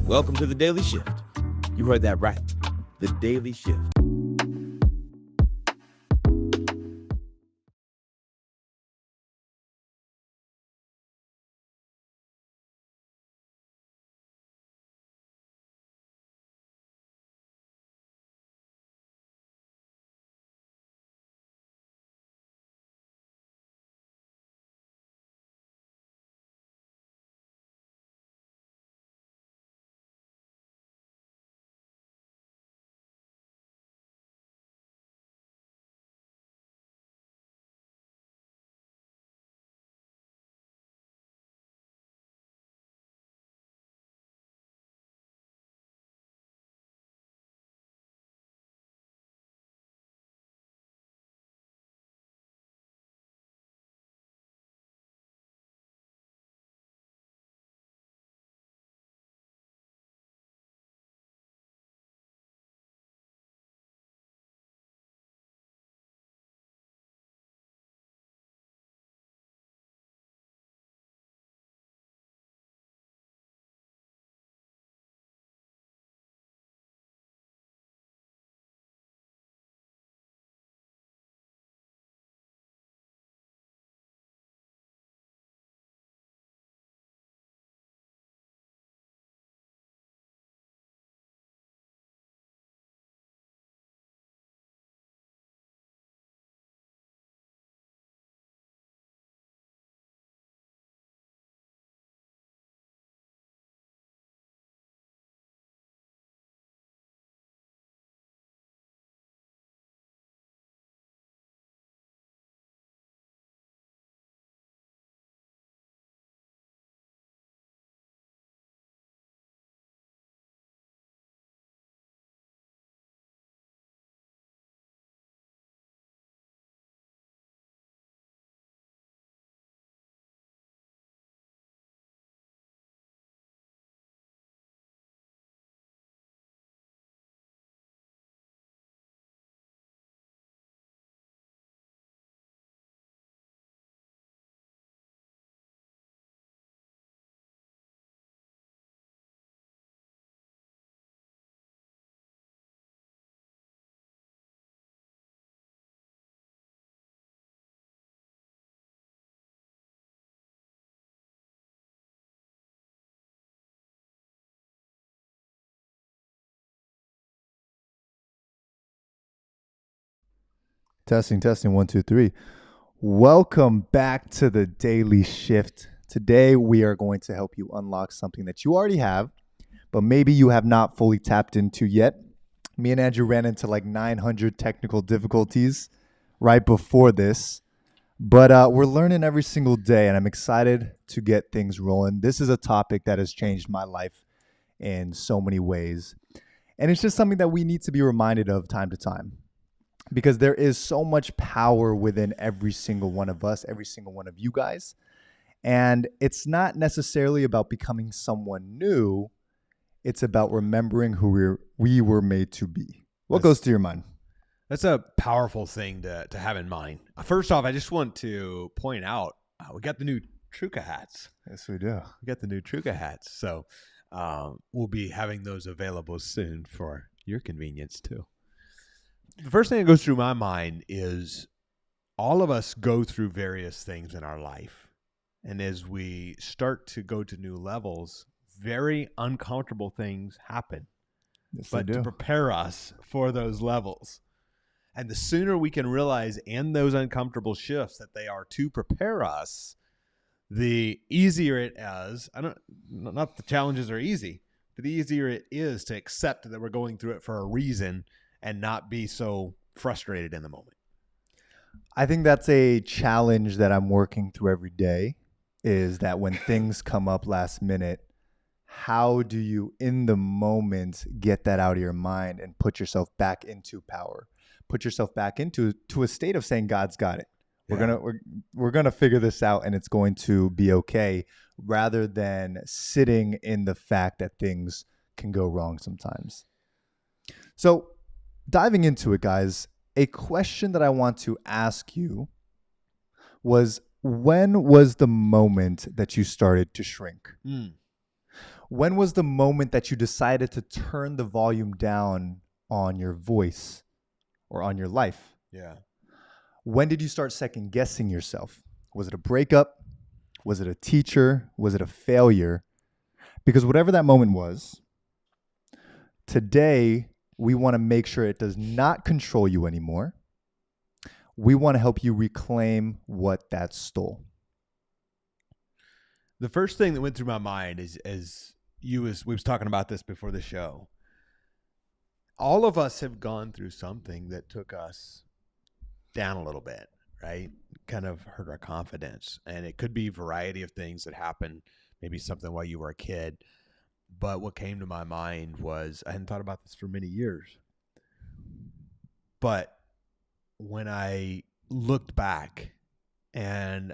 Welcome to the Daily Shift. You heard that right. The Daily Shift. Testing, testing, one, two, three. Welcome back to the Daily Shift. Today, we are going to help you unlock something that you already have, but maybe you have not fully tapped into yet. Me and Andrew ran into like 900 technical difficulties right before this, but we're learning every single day, and I'm excited to get things rolling. This is a topic that has changed my life in so many ways, and it's just something that we need to be reminded of time to time, because there is so much power within every single one of us, every single one of you guys. And it's not necessarily about becoming someone new. It's about remembering who we were made to be. What goes to your mind? That's a powerful thing to have in mind. First off, I just want to point out we got the new Truca hats. Yes, we do. We got the new Truca hats. So we'll be having those available soon for your convenience too. The first thing that goes through my mind is all of us go through various things in our life. And as we start to go to new levels, very uncomfortable things happen. Yes, but to prepare us for those levels. And the sooner we can realize in those uncomfortable shifts that they are to prepare us, the easier it is. Not the challenges are easy, but the easier it is to accept that we're going through it for a reason and not be so frustrated in the moment. I think that's a challenge that I'm working through every day, is that when things come up last minute, how do you in the moment get that out of your mind and put yourself back into power, put yourself back into a state of saying God's got it. Yeah. We're gonna figure this out and it's going to be okay, rather than sitting in the fact that things can go wrong sometimes. So diving into it, guys, a question that I want to ask you was, when was the moment that you started to shrink? When was the moment that you decided to turn the volume down on your voice or on your life? Yeah. When did you start second guessing yourself? Was it a breakup? Was it a teacher? Was it a failure? Because whatever that moment was, today we want to make sure it does not control you anymore. We want to help you reclaim what that stole. The first thing that went through my mind is, as we was talking about this before the show, all of us have gone through something that took us down a little bit, right? Kind of hurt our confidence. And it could be a variety of things that happened, maybe something while you were a kid. But what came to my mind was, I hadn't thought about this for many years, but when I looked back and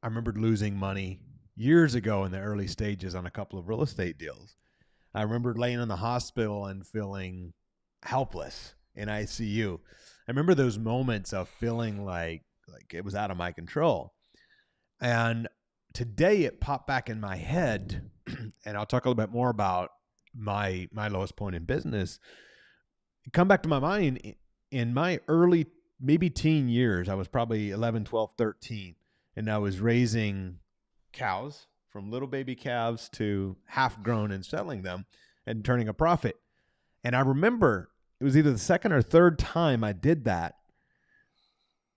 I remembered losing money years ago in the early stages on a couple of real estate deals. I remember laying in the hospital and feeling helpless in ICU. I remember those moments of feeling like it was out of my control. And today it popped back in my head, and I'll talk a little bit more about my lowest point in business. It come back to my mind in my early, maybe teen years. I was probably 11, 12, 13, and I was raising cows, from little baby calves to half grown, and selling them and turning a profit. And I remember it was either the second or third time I did that,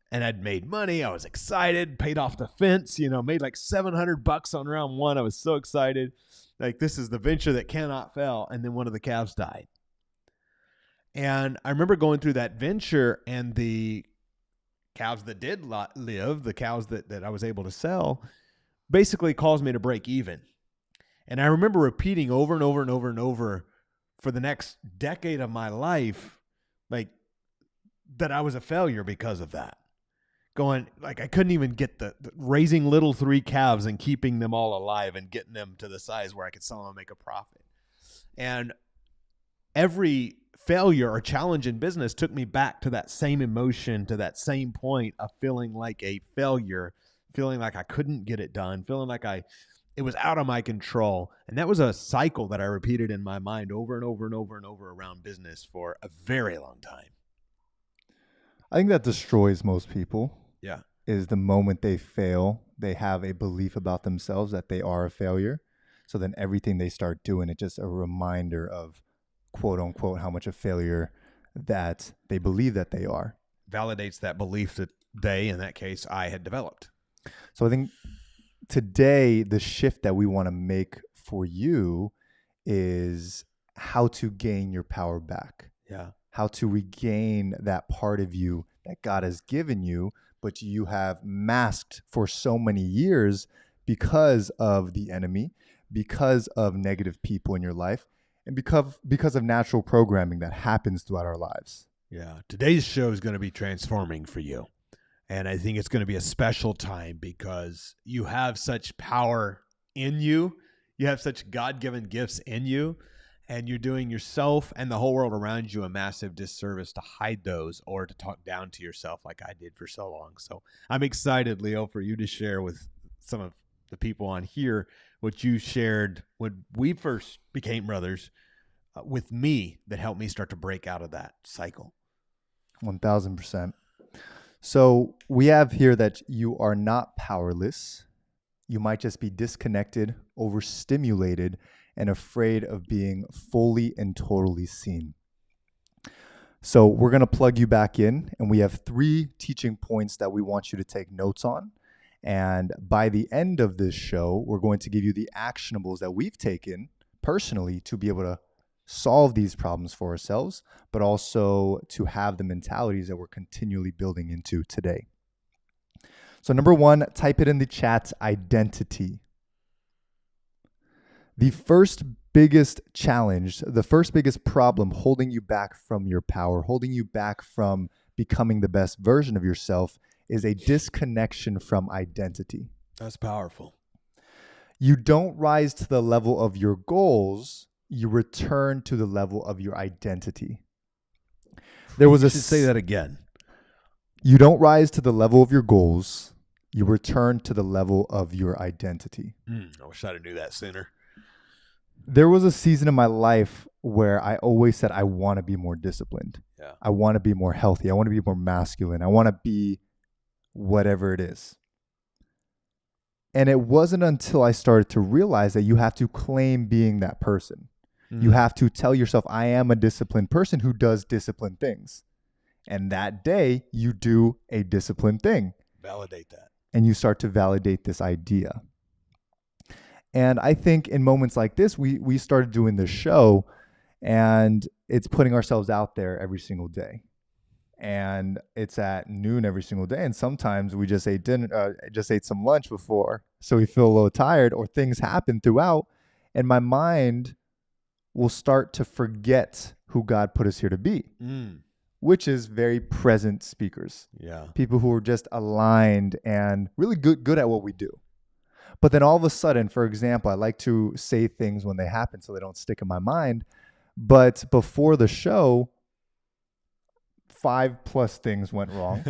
and I'd made money. I was excited, paid off the fence, made like $700 on round one. I was so excited. Like, this is the venture that cannot fail. And then one of the calves died. And I remember going through that venture, and the cows that did live, the cows that I was able to sell, basically caused me to break even. And I remember repeating over and over and over and over for the next decade of my life, like, that I was a failure because of that. Going, like, I couldn't even get the raising little 3 calves and keeping them all alive and getting them to the size where I could sell them and make a profit. And every failure or challenge in business took me back to that same emotion, to that same point of feeling like a failure, feeling like I couldn't get it done, feeling like it was out of my control. And that was a cycle that I repeated in my mind over and over and over and over around business for a very long time. I think that destroys most people. Yeah. Is the moment they fail, they have a belief about themselves that they are a failure. So then everything they start doing, it's just a reminder of, quote unquote, how much a failure that they believe that they are. Validates that belief that they, in that case, I had developed. So I think today, the shift that we want to make for you is how to gain your power back. Yeah. How to regain that part of you that God has given you, but you have masked for so many years because of the enemy, because of negative people in your life, and because of natural programming that happens throughout our lives. Yeah. Today's show is going to be transforming for you. And I think it's going to be a special time because you have such power in you. You have such God-given gifts in you. And you're doing yourself and the whole world around you a massive disservice to hide those or to talk down to yourself like I did for so long. So I'm excited, Leo, for you to share with some of the people on here what you shared when we first became brothers with me that helped me start to break out of that cycle. 1,000%. So we have here that you are not powerless. You might just be disconnected, overstimulated, and afraid of being fully and totally seen. So we're going to plug you back in, and we have 3 teaching points that we want you to take notes on. And by the end of this show, we're going to give you the actionables that we've taken personally to be able to solve these problems for ourselves, but also to have the mentalities that we're continually building into today. So number 1, type it in the chat, identity. The first biggest challenge, the first biggest problem holding you back from your power, holding you back from becoming the best version of yourself is a disconnection from identity. That's powerful. You don't rise to the level of your goals, you return to the level of your identity. There was You should say that again. You don't rise to the level of your goals, you return to the level of your identity. I wish I'd have knew that sooner. There was a season in my life where I always said, I want to be more disciplined. Yeah. I want to be more healthy. I want to be more masculine. I want to be whatever it is. And it wasn't until I started to realize that you have to claim being that person. You have to tell yourself, I am a disciplined person who does disciplined things. And that day, you do a disciplined thing. Validate that. And you start to validate this idea. And I think in moments like this, we started doing this show, and it's putting ourselves out there every single day. And it's at noon every single day. And sometimes we just ate dinner, just ate some lunch before, so we feel a little tired, or things happen throughout, and my mind will start to forget who God put us here to be, which is very present speakers. Yeah. People who are just aligned and really good at what we do. But then all of a sudden, for example, I like to say things when they happen so they don't stick in my mind. But before the show, 5+ things went wrong.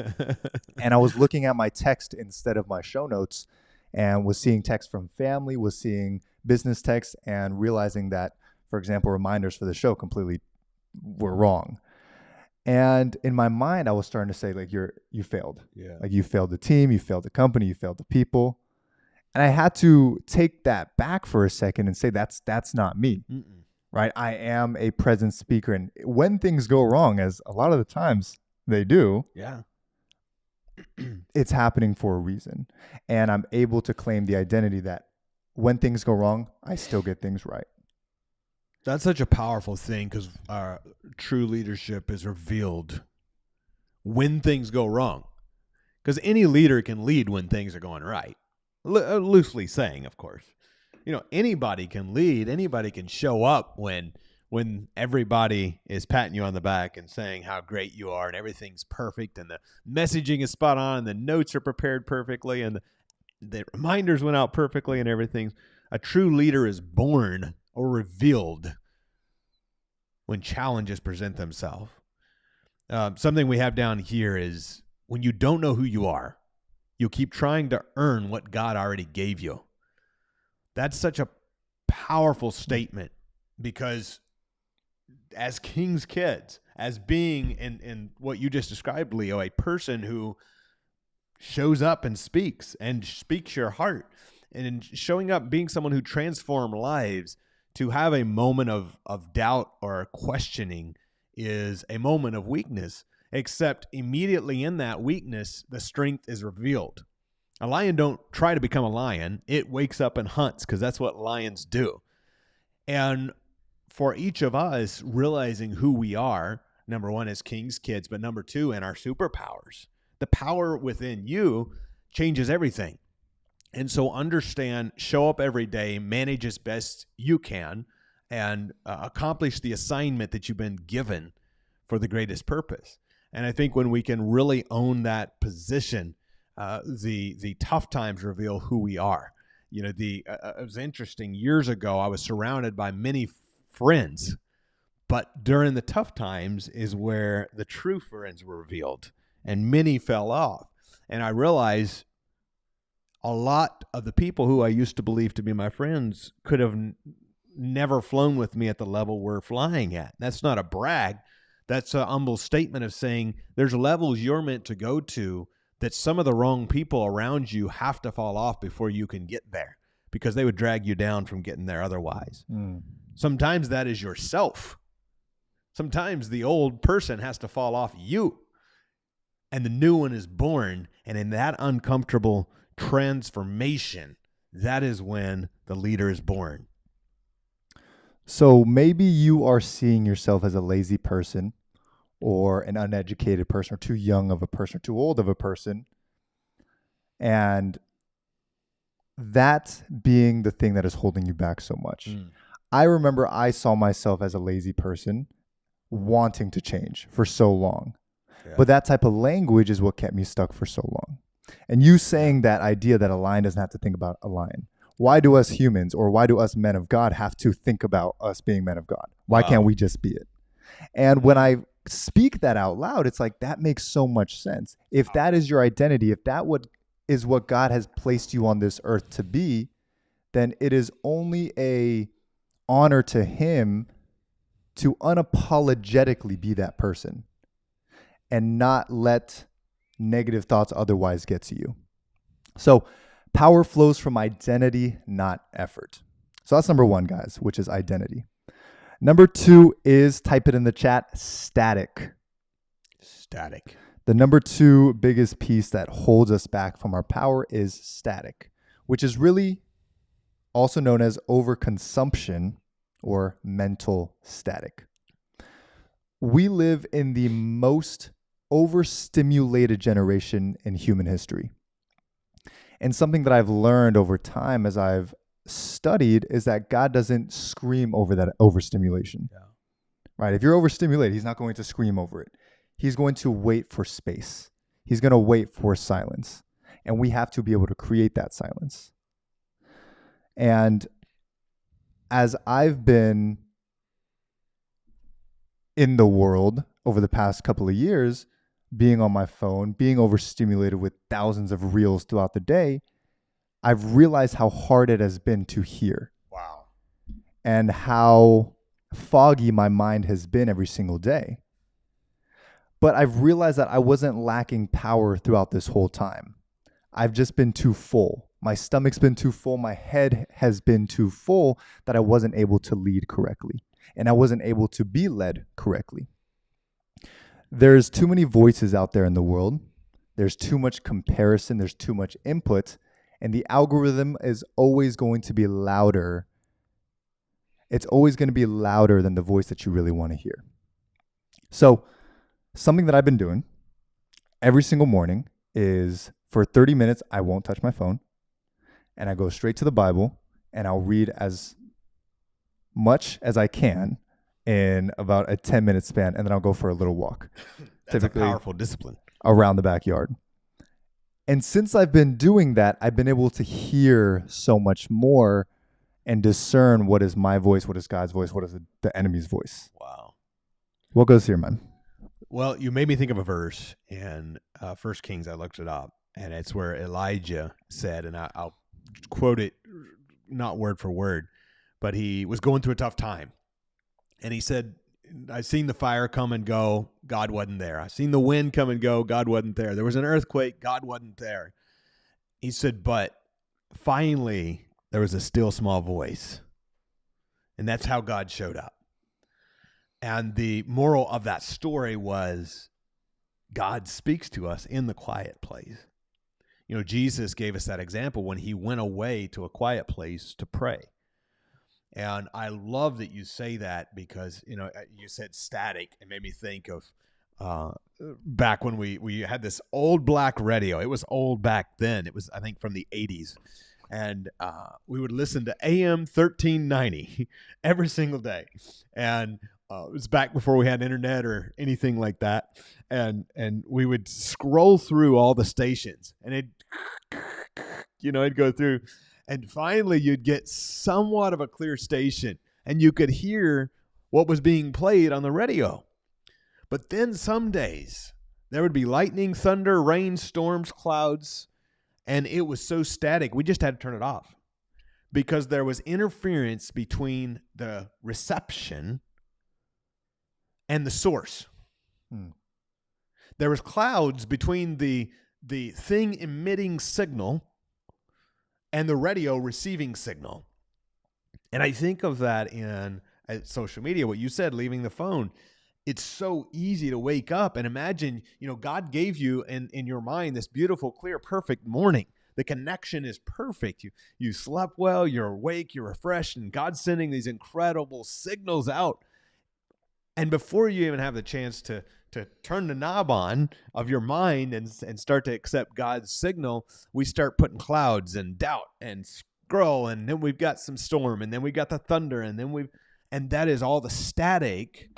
And I was looking at my text instead of my show notes, and was seeing text from family, was seeing business text, and realizing that, for example, reminders for the show completely were wrong. And in my mind, I was starting to say, like, you failed. Yeah. Like, you failed the team, you failed the company, you failed the people. And I had to take that back for a second and say, that's not me. Right? I am a present speaker. And when things go wrong, as a lot of the times they do, Yeah. it's happening for a reason. And I'm able to claim the identity that when things go wrong, I still get things right. That's such a powerful thing, because our true leadership is revealed when things go wrong. Because any leader can lead when things are going right. Loosely saying, of course. Anybody can lead. Anybody can show up when everybody is patting you on the back and saying how great you are and everything's perfect and the messaging is spot on and the notes are prepared perfectly and the reminders went out perfectly and everything. A true leader is born or revealed when challenges present themselves. Something we have down here is when you don't know who you are, you'll keep trying to earn what God already gave you. That's such a powerful statement, because as King's kids, as being in what you just described, Leo, a person who shows up and speaks your heart, and in showing up, being someone who transforms lives, to have a moment of doubt or questioning is a moment of weakness, except immediately in that weakness, the strength is revealed. A lion don't try to become a lion. It wakes up and hunts, because that's what lions do. And for each of us, realizing who we are, number one, as King's kids, but number two, in our superpowers. The power within you changes everything. And so understand, show up every day, manage as best you can, and accomplish the assignment that you've been given for the greatest purpose. And I think when we can really own that position, the tough times reveal who we are. It was interesting. Years ago, I was surrounded by many friends, but during the tough times is where the true friends were revealed, and many fell off. And I realized a lot of the people who I used to believe to be my friends could have never flown with me at the level we're flying at. That's not a brag. That's a humble statement of saying there's levels you're meant to go to that some of the wrong people around you have to fall off before you can get there, because they would drag you down from getting there otherwise. Sometimes that is yourself. Sometimes the old person has to fall off you, and the new one is born. And in that uncomfortable transformation, that is when the leader is born. So maybe you are seeing yourself as a lazy person, or an uneducated person, or too young of a person, or too old of a person. And that being the thing that is holding you back so much. I remember I saw myself as a lazy person wanting to change for so long. Yeah. But that type of language is what kept me stuck for so long. And you saying that idea that a lion doesn't have to think about a lion. Why do us humans, or why do us men of God have to think about us being men of God? Why can't we just be it? And when I speak that out loud, it's like, that makes so much sense. If that is your identity, if that is what God has placed you on this earth to be, then it is only a honor to him to unapologetically be that person and not let negative thoughts otherwise get to you. So power flows from identity, not effort. So that's number one, guys, which is identity. Number two is, type it in the chat, static. Static. The number two biggest piece that holds us back from our power is static, which is really also known as overconsumption or mental static. We live in the most overstimulated generation in human history. And something that I've learned over time as I've studied is that God doesn't scream over that overstimulation. Yeah. Right? If you're overstimulated, he's not going to scream over it. He's going to wait for space. He's going to wait for silence. And we have to be able to create that silence. And as I've been in the world over the past couple of years, being on my phone, being overstimulated with thousands of reels throughout the day, I've realized how hard it has been to hear. Wow. And how foggy my mind has been every single day. But I've realized that I wasn't lacking power throughout this whole time. I've just been too full. My stomach's been too full. My head has been too full that I wasn't able to lead correctly. And I wasn't able to be led correctly. There's too many voices out there in the world. There's too much comparison. There's too much input. And the algorithm is always going to be louder. It's always going to be louder than the voice that you really want to hear. So something that I've been doing every single morning is, for 30 minutes, I won't touch my phone. And I go straight to the Bible and I'll read as much as I can in about a 10-minute span, and then I'll go for a little walk. That's typically a powerful discipline. around the backyard. And since I've been doing that, I've been able to hear so much more and discern what is my voice, what is God's voice, what is the enemy's voice. Wow. What goes here, man? Well, you made me think of a verse in 1 Kings. I looked it up, and it's where Elijah said, and I'll quote it, not word for word, but he was going through a tough time. And he said, I've seen the fire come and go. God wasn't there. I've seen the wind come and go. God wasn't there. There was an earthquake. God wasn't there. He said, but finally, there was a still small voice. And that's how God showed up. And the moral of that story was God speaks to us in the quiet place. You know, Jesus gave us that example when he went away to a quiet place to pray. And I love that you say that because, you know, you said static. It made me think of back when we had this old black radio. It was old back then. It was, I think, from the 80s. And we would listen to AM 1390 every single day. And it was back before we had internet or anything like that. And we would scroll through all the stations and it'd go through. And finally, you'd get somewhat of a clear station, and you could hear what was being played on the radio. But then some days, there would be lightning, thunder, rain, storms, clouds, and it was so static, we just had to turn it off because there was interference between the reception and the source. There was clouds between the thing emitting signal and the radio receiving signal. And I think of that in social media, what you said, leaving the phone. It's so easy to wake up and imagine, God gave you in your mind this beautiful, clear, perfect morning. The connection is perfect. You slept well, you're awake, you're refreshed, and God's sending these incredible signals out. And before you even have the chance to turn the knob on of your mind and start to accept God's signal, we start putting clouds and doubt and scroll, and then we've got some storm, and then we've got the thunder, and that is all the static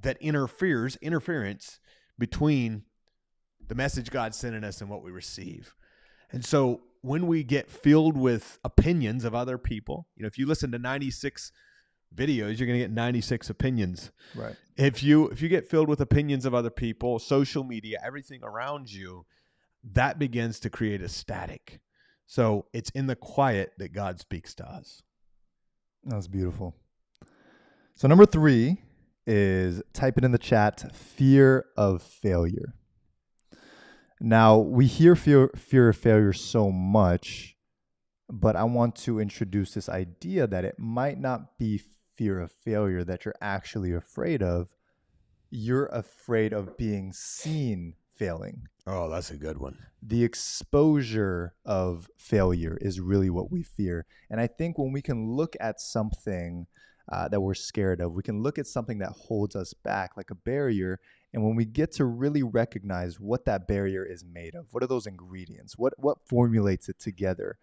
that interference between the message God's sending us and what we receive. And so when we get filled with opinions of other people, if you listen to 96 videos, you're going to get 96 opinions. Right. If you get filled with opinions of other people, social media, everything around you, that begins to create a static. So it's in the quiet that God speaks to us. That's beautiful. So number 3 is, type it in the chat, fear of failure. Now, we hear fear of failure so much, but I want to introduce this idea that it might not be fear of failure that you're actually afraid of. You're afraid of being seen failing. Oh, that's a good one. The exposure of failure is really what we fear. And I think when we can look at something that we're scared of, we can look at something that holds us back, like a barrier. And when we get to really recognize what that barrier is made of, what are those ingredients, what formulates it together,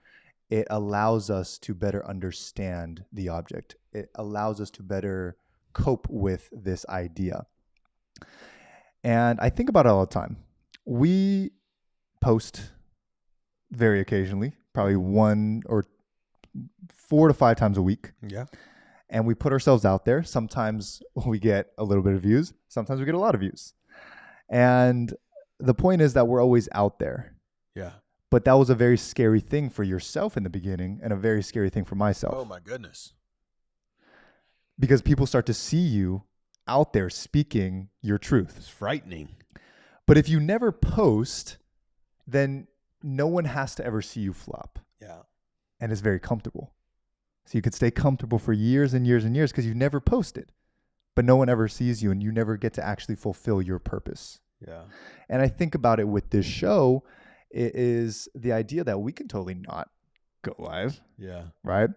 it allows us to better understand the object. It allows us to better cope with this idea. And I think about it all the time. We post very occasionally, probably 1 or 4 to 5 times a week. Yeah. And we put ourselves out there. Sometimes we get a little bit of views. Sometimes we get a lot of views. And the point is that we're always out there. Yeah. But that was a very scary thing for yourself in the beginning and a very scary thing for myself. Oh, my goodness. Because people start to see you out there speaking your truth. It's frightening. But if you never post, then no one has to ever see you flop. Yeah. And it's very comfortable. So you could stay comfortable for years and years and years because you never posted. But no one ever sees you and you never get to actually fulfill your purpose. Yeah. And I think about it with this show, it is the idea that we can totally not go live. Yeah. Right?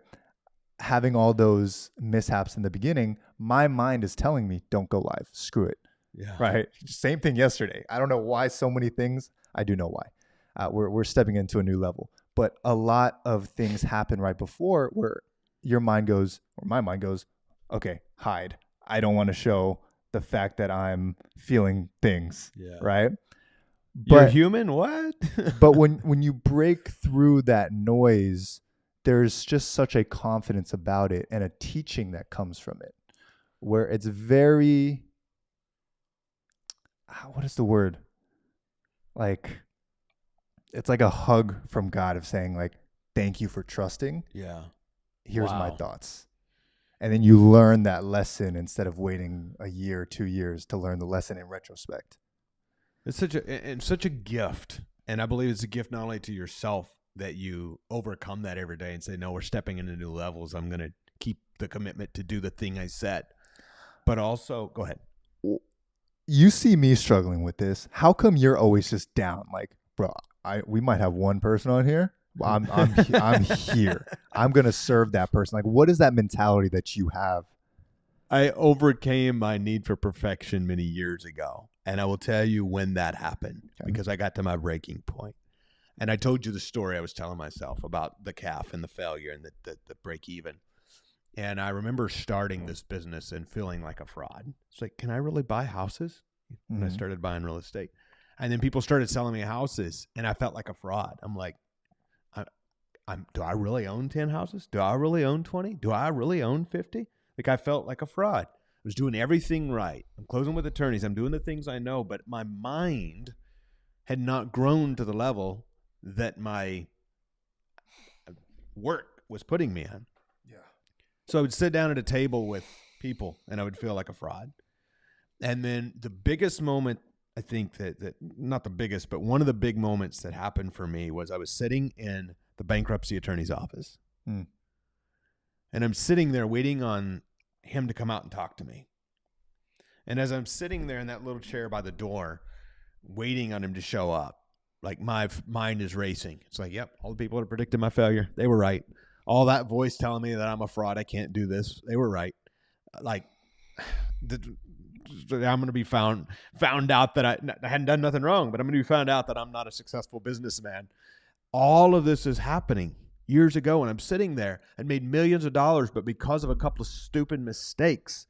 Having all those mishaps in the beginning, my mind is telling me, don't go live. Screw it. Yeah. Right? Same thing yesterday. I don't know why so many things. I do know why. We're stepping into a new level. But a lot of things happen right before where your mind goes, or my mind goes, okay, hide. I don't want to show the fact that I'm feeling things. Yeah. Right? You're But human? What? but when you break through that noise, there's just such a confidence about it and a teaching that comes from it where it's very, what is the word? Like, it's like a hug from God of saying, like, thank you for trusting. Yeah. Here's my Wow. thoughts. And then you learn that lesson instead of waiting a year, 2 years to learn the lesson in retrospect. It's such a gift. And I believe it's a gift not only to yourself that you overcome that every day and say, no, we're stepping into new levels. I'm going to keep the commitment to do the thing I said. But also, go ahead. You see me struggling with this. How come you're always just down? Like, bro, we might have one person on here. I'm here. I'm going to serve that person. Like, what is that mentality that you have? I overcame my need for perfection many years ago. And I will tell you when that happened, because I got to my breaking point. And I told you the story I was telling myself about the calf and the failure and the break even. And I remember starting this business and feeling like a fraud. It's like, can I really buy houses? And I started buying real estate. And then people started selling me houses and I felt like a fraud. I'm like, do I really own 10 houses? Do I really own 20? Do I really own 50? Like, I felt like a fraud. I was doing everything right. I'm closing with attorneys. I'm doing the things I know, but my mind had not grown to the level that my work was putting me in. Yeah. So I would sit down at a table with people and I would feel like a fraud. And then the biggest moment, I think that not the biggest, but one of the big moments that happened for me was I was sitting in the bankruptcy attorney's office. And I'm sitting there waiting on him to come out and talk to me. And as I'm sitting there in that little chair by the door, waiting on him to show up, like, my mind is racing. It's like, yep, all the people that predicted my failure, they were right. All that voice telling me that I'm a fraud, I can't do this, they were right. Like, I'm going to be found out that I hadn't done nothing wrong, but I'm going to be found out that I'm not a successful businessman. All of this is happening years ago, and I'm sitting there and made millions of dollars, but because of a couple of stupid mistakes,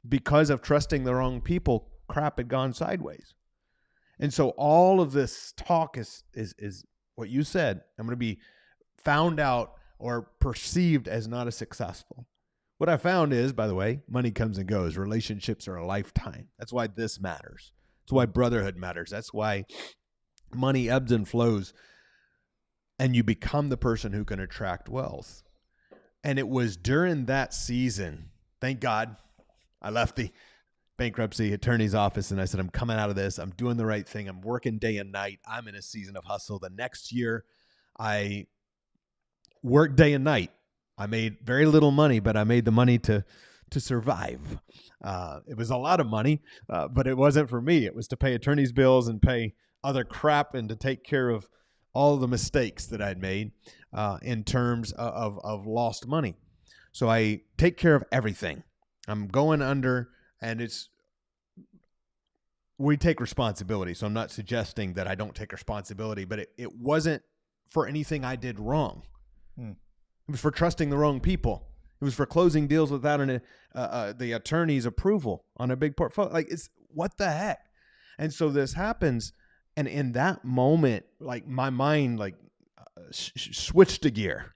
because of trusting the wrong people, crap had gone sideways. And so all of this talk is what you said. I'm going to be found out or perceived as not as successful. What I found is, by the way, money comes and goes. Relationships are a lifetime. That's why this matters. That's why brotherhood matters. That's why money ebbs and flows. And you become the person who can attract wealth. And it was during that season, thank God, I left the bankruptcy attorney's office and I said, I'm coming out of this. I'm doing the right thing. I'm working day and night. I'm in a season of hustle. The next year, I worked day and night. I made very little money, but I made the money to survive. It was a lot of money, but it wasn't for me. It was to pay attorney's bills and pay other crap and to take care of all the mistakes that I'd made in terms of lost money. So I take care of everything. I'm going under, and we take responsibility. So I'm not suggesting that I don't take responsibility, but it wasn't for anything I did wrong. It was for trusting the wrong people. It was for closing deals without the attorney's approval on a big portfolio. Like, it's what the heck? And so this happens. And in that moment, like, my mind switched a gear.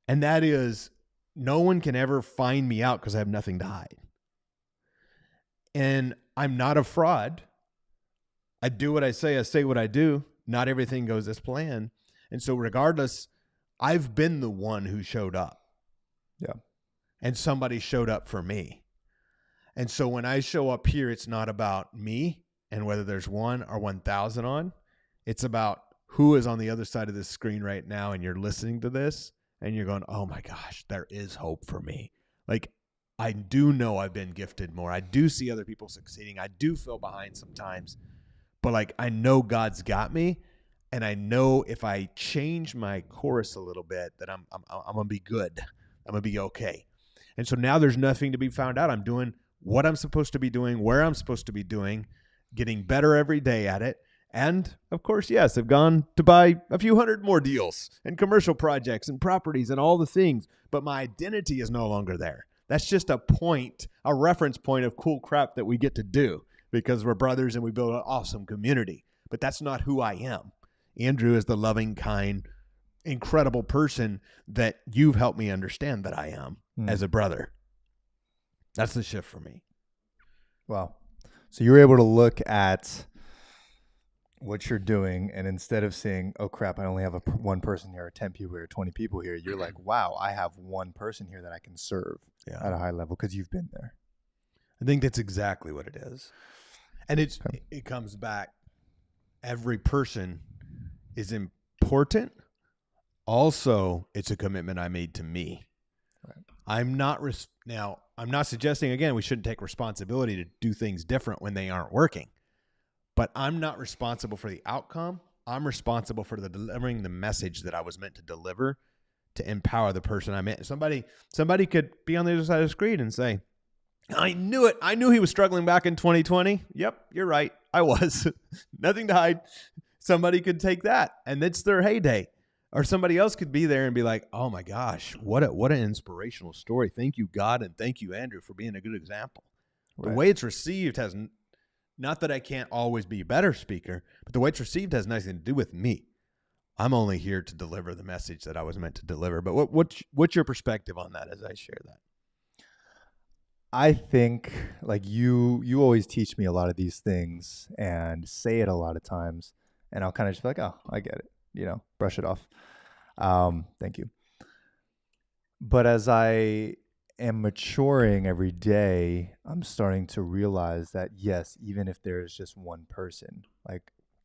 And that is, no one can ever find me out because I have nothing to hide. And I'm not a fraud. I do what I say what I do. Not everything goes as planned. And so regardless, I've been the one who showed up. Yeah. And somebody showed up for me. And so when I show up here, it's not about me and whether there's 1 or 1,000 on. It's about who is on the other side of this screen right now, and you're listening to this and you're going, oh my gosh, there is hope for me. Like, I do know I've been gifted more. I do see other people succeeding. I do feel behind sometimes, but like, I know God's got me. And I know if I change my course a little bit, that I'm going to be good. I'm going to be okay. And so now there's nothing to be found out. I'm doing what I'm supposed to be doing, where I'm supposed to be doing, getting better every day at it. And of course, yes, I've gone to buy a few hundred more deals and commercial projects and properties and all the things, but my identity is no longer there. That's just a point, a reference point of cool crap that we get to do because we're brothers and we build an awesome community. But that's not who I am. Andrew is the loving, kind, incredible person that you've helped me understand that I am as a brother. That's the shift for me. Wow. So you were able to look at what you're doing, and instead of saying, oh crap, I only have one person here, or 10 people here, or 20 people here, you're like, wow, I have one person here that I can serve at a high level because you've been there. I think that's exactly what it is. And it comes back. Every person is important. Also, it's a commitment I made to me. Right. I'm not suggesting, again, we shouldn't take responsibility to do things different when they aren't working. But I'm not responsible for the outcome. I'm responsible for delivering the message that I was meant to deliver to empower the person I met. Somebody could be on the other side of the screen and say, I knew it. I knew he was struggling back in 2020. Yep, you're right. I was. Nothing to hide. Somebody could take that, and it's their heyday. Or somebody else could be there and be like, oh my gosh, what an inspirational story. Thank you, God, and thank you, Andrew, for being a good example. Right. The way it's received has, not that I can't always be a better speaker, but the way it's received has nothing to do with me. I'm only here to deliver the message that I was meant to deliver. But what's your perspective on that as I share that? I think, like, you always teach me a lot of these things and say it a lot of times, and I'll kind of just be like, oh, I get it, brush it off. Thank you. But as I am maturing every day, I'm starting to realize that, yes, even if there's just one person, like,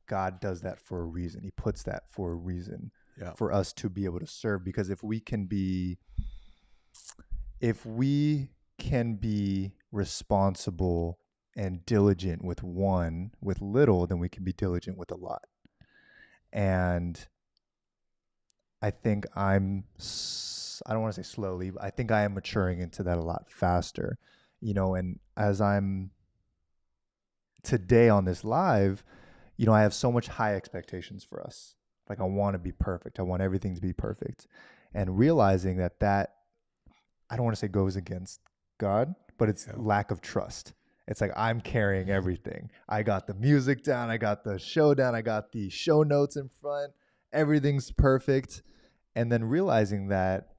God does that for a reason. He puts that for a reason for us to be able to serve. Because if we can be responsible and diligent with little, then we can be diligent with a lot. And I think I don't want to say slowly, but I think I am maturing into that a lot faster, and as I'm today on this live, I have so much high expectations for us. Like, I want to be perfect. I want everything to be perfect. And realizing that I don't want to say goes against God, but it's lack of trust. It's like, I'm carrying everything. I got the music down. I got the show down. I got the show notes in front. Everything's perfect. And then realizing that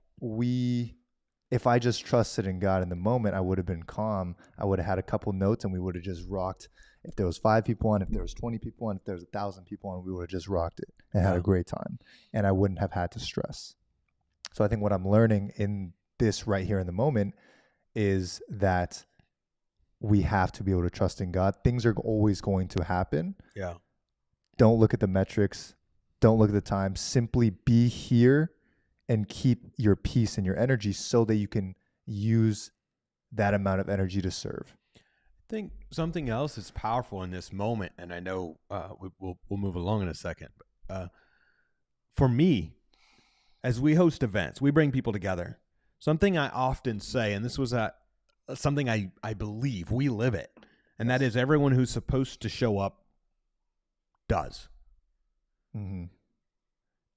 if I just trusted in God in the moment, I would have been calm. I would have had a couple notes and we would have just rocked. If there was 5 people on, if there was 20 people on, if there was 1,000 people on, we would have just rocked it and had a great time. And I wouldn't have had to stress. So I think what I'm learning in this right here in the moment is that we have to be able to trust in God. Things are always going to happen. Yeah. Don't look at the metrics. Don't look at the time. Simply be here and keep your peace and your energy so that you can use that amount of energy to serve. I think something else that's powerful in this moment, and I know we'll move along in a second. For me, as we host events, we bring people together. Something I often say, and this was something I believe, we live it, and that is everyone who's supposed to show up does. Mm-hmm.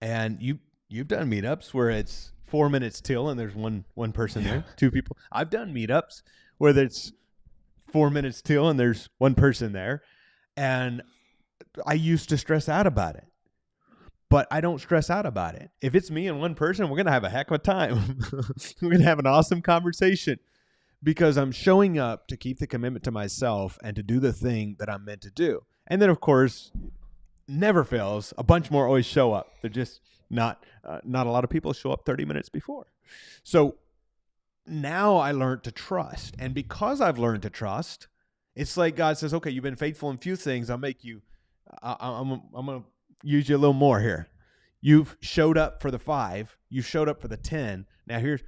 And you've done meetups where it's 4 minutes till and there's one person there, two people. I've done meetups where it's 4 minutes till and there's one person there, and I used to stress out about it. But I don't stress out about it. If it's me and one person, we're going to have a heck of a time. We're going to have an awesome conversation because I'm showing up to keep the commitment to myself and to do the thing that I'm meant to do. And then, of course, never fails, a bunch more always show up. They're just not a lot of people show up 30 minutes before. So now I learned to trust. And because I've learned to trust, it's like God says, okay, you've been faithful in few things. I'll make you, I'm going to use you a little more here. You've showed up for the 5. You showed up for the 10. Now here's,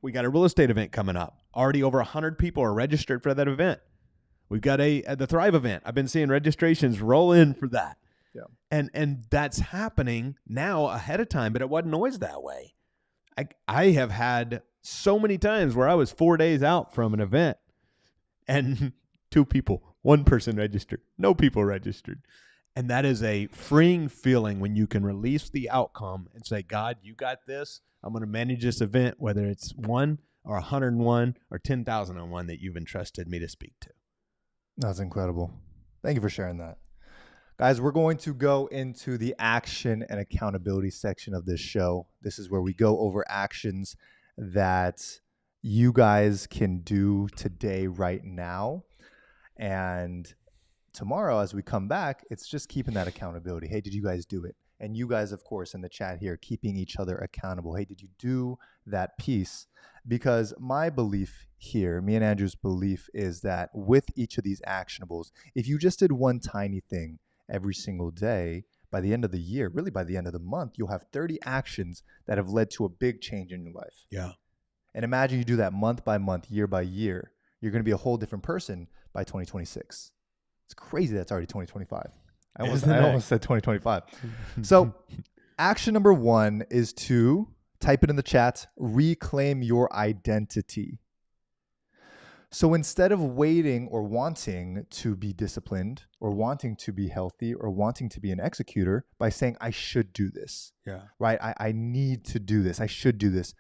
we got a real estate event coming up. Already over 100 people are registered for that event. We've got the Thrive event. I've been seeing registrations roll in for that. Yeah. And that's happening now ahead of time, but it wasn't always that way. I have had so many times where I was 4 days out from an event and 2 people, 1 person registered, no people registered. And that is a freeing feeling when you can release the outcome and say, God, you got this. I'm going to manage this event, whether it's 1 or 101 or 10,001 that you've entrusted me to speak to. That's incredible. Thank you for sharing that. Guys, we're going to go into the action and accountability section of this show. This is where we go over actions that you guys can do today, right now. And tomorrow, as we come back, it's just keeping that accountability. Hey, did you guys do it? And you guys, of course, in the chat here, keeping each other accountable. Hey, did you do that piece? Because my belief here, me and Andrew's belief, is that with each of these actionables, if you just did one tiny thing every single day, by the end of the year, really by the end of the month, you'll have 30 actions that have led to a big change in your life. Yeah. And imagine you do that month by month, year by year. You're going to be a whole different person by 2026. It's crazy that's already 2025. I almost said 2025. So action number 1 is to type it in the chat, reclaim your identity. So instead of waiting or wanting to be disciplined or wanting to be healthy or wanting to be an executor by saying, I should do this, right? I need to do this. I should do this.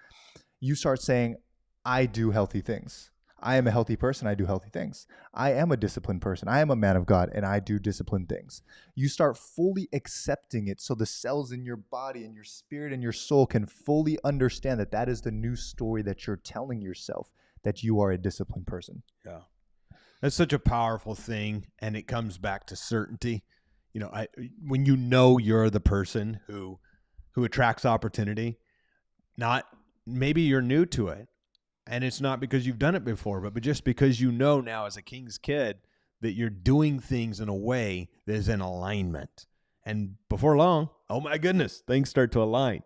You start saying, I do healthy things. I am a healthy person. I do healthy things. I am a disciplined person. I am a man of God, and I do disciplined things. You start fully accepting it so the cells in your body and your spirit and your soul can fully understand that that is the new story that you're telling yourself, that you are a disciplined person. Yeah. That's such a powerful thing, and it comes back to certainty. When you know you're the person who attracts opportunity, not maybe you're new to it. And it's not because you've done it before, but just because you know now as a king's kid that you're doing things in a way that is in alignment. And before long, oh my goodness, things start to align.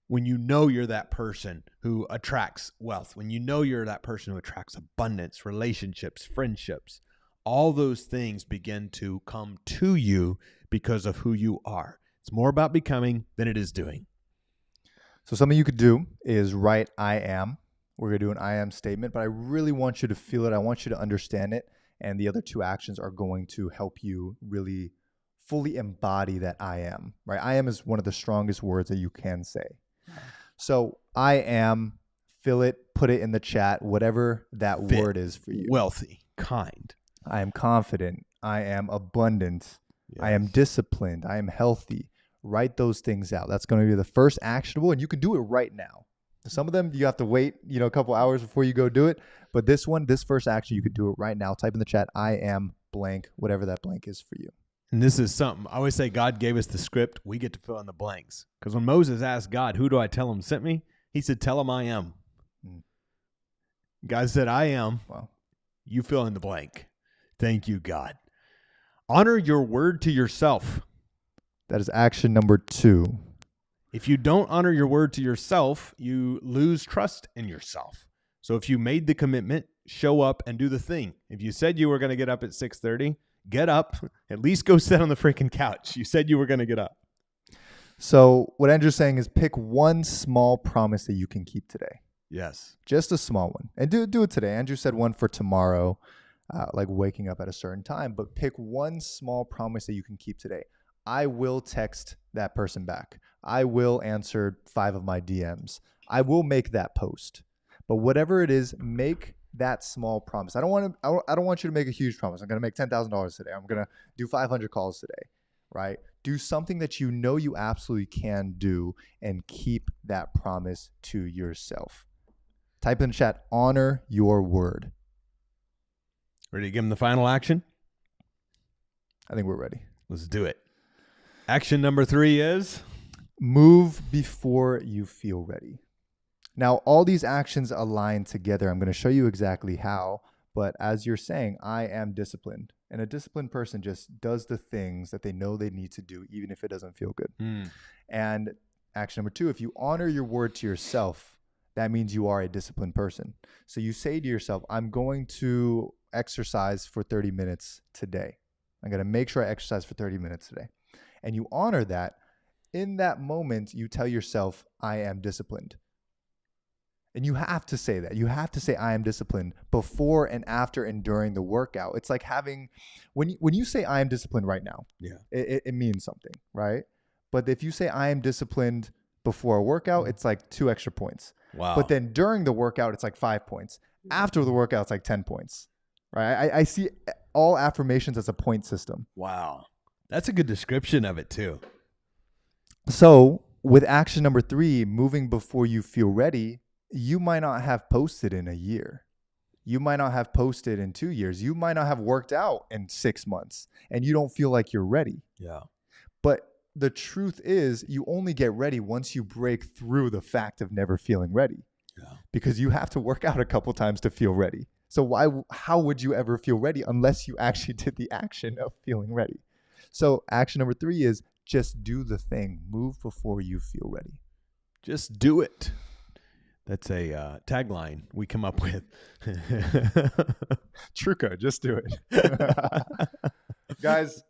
When you know you're that person who attracts wealth, when you know you're that person who attracts abundance, relationships, friendships, all those things begin to come to you because of who you are. It's more about becoming than it is doing. So something you could do is write I am. We're going to do an I am statement, but I really want you to feel it. I want you to understand it. And the other 2 actions are going to help you really fully embody that I am, right? I am is one of the strongest words that you can say. So I am, fill it, put it in the chat, whatever that word is for you. Wealthy, kind. I am confident. I am abundant. Yes. I am disciplined. I am healthy. Write those things out. That's going to be the first actionable, and you can do it right now. Some of them you have to wait, a couple hours before you go do it. But this first action, you could do it right now. Type in the chat, I am blank, whatever that blank is for you. And this is something, I always say God gave us the script. We get to fill in the blanks. Because when Moses asked God, who do I tell him sent me? He said, tell him I am. God said, I am. Wow. You fill in the blank. Thank you, God. Honor your word to yourself. That is action number 2. If you don't honor your word to yourself, you lose trust in yourself. So if you made the commitment, show up and do the thing. If you said you were going to get up at 6:30, get up. At least go sit on the freaking couch. You said you were going to get up. So what Andrew's saying is pick one small promise that you can keep today. Yes. Just a small one. And do it today. Andrew said one for tomorrow, like waking up at a certain time. But pick one small promise that you can keep today. I will text that person back. I will answer 5 of my DMs. I will make that post. But whatever it is, make that small promise. I don't want you to make a huge promise. I'm going to make $10,000 today. I'm going to do 500 calls today, right? Do something that you know you absolutely can do and keep that promise to yourself. Type in the chat, honor your word. Ready to give them the final action? I think we're ready. Let's do it. Action number 3 is? Move before you feel ready. Now, all these actions align together. I'm going to show you exactly how. But as you're saying, I am disciplined. And a disciplined person just does the things that they know they need to do, even if it doesn't feel good. And action number 2, if you honor your word to yourself, that means you are a disciplined person. So you say to yourself, I'm going to exercise for 30 minutes today. I'm going to make sure I exercise for 30 minutes today. And you honor that. In that moment, you tell yourself, I am disciplined. And you have to say that. You have to say, I am disciplined before and after and during the workout. It's like having, when you say, I am disciplined right now, it means something, right? But if you say, I am disciplined before a workout, it's like 2 extra points. Wow. But then during the workout, it's like 5 points. After the workout, it's like 10 points, right? I see all affirmations as a point system. Wow. That's a good description of it too. So with action number 3, moving before you feel ready, you might not have posted in a year. You might not have posted in 2 years. You might not have worked out in 6 months and you don't feel like you're ready. Yeah. But the truth is you only get ready once you break through the fact of never feeling ready. Yeah. Because you have to work out a couple times to feel ready. So how would you ever feel ready unless you actually did the action of feeling ready? So action number 3 is just do the thing. Move before you feel ready. Just do it. That's a tagline we come up with. Truco, just do it. Guys,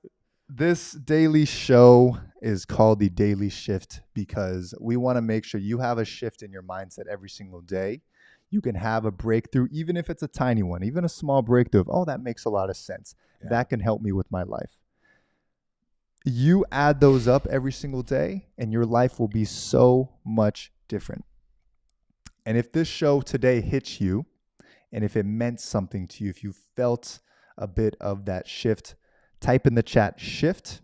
this daily show is called the Daily Shift because we want to make sure you have a shift in your mindset every single day. You can have a breakthrough, even if it's a tiny one, even a small breakthrough of, oh, that makes a lot of sense. Yeah. That can help me with my life. You add those up every single day and your life will be so much different. And if this show today hits you, and if it meant something to you, if you felt a bit of that shift, type in the chat shift.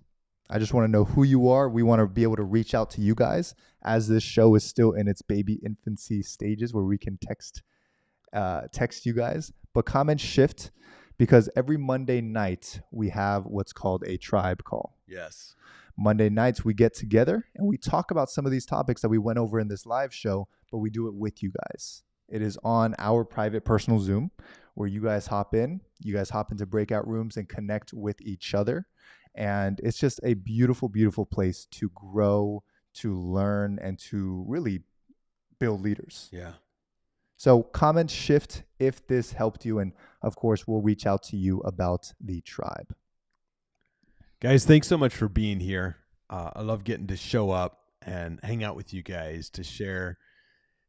I just want to know who you are. We want to be able to reach out to you guys as this show is still in its baby infancy stages where we can text you guys. But comment shift because every Monday night we have what's called a tribe call. Yes. Monday nights we get together and we talk about some of these topics that we went over in this live show, but we do it with you guys. It is on our private personal Zoom where you guys hop into breakout rooms and connect with each other. And it's just a beautiful, beautiful place to grow, to learn, and to really build leaders. Yeah. So comment shift if this helped you. And of course, we'll reach out to you about the tribe. Guys, thanks so much for being here. I love getting to show up and hang out with you guys to share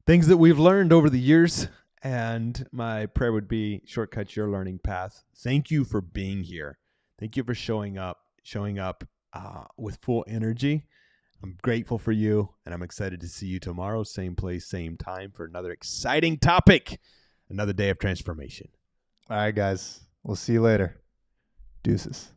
things that we've learned over the years. And my prayer would be shortcut your learning path. Thank you for being here. Thank you for showing up with full energy. I'm grateful for you, and I'm excited to see you tomorrow, same place, same time, for another exciting topic, another day of transformation. All right, guys. We'll see you later. Deuces.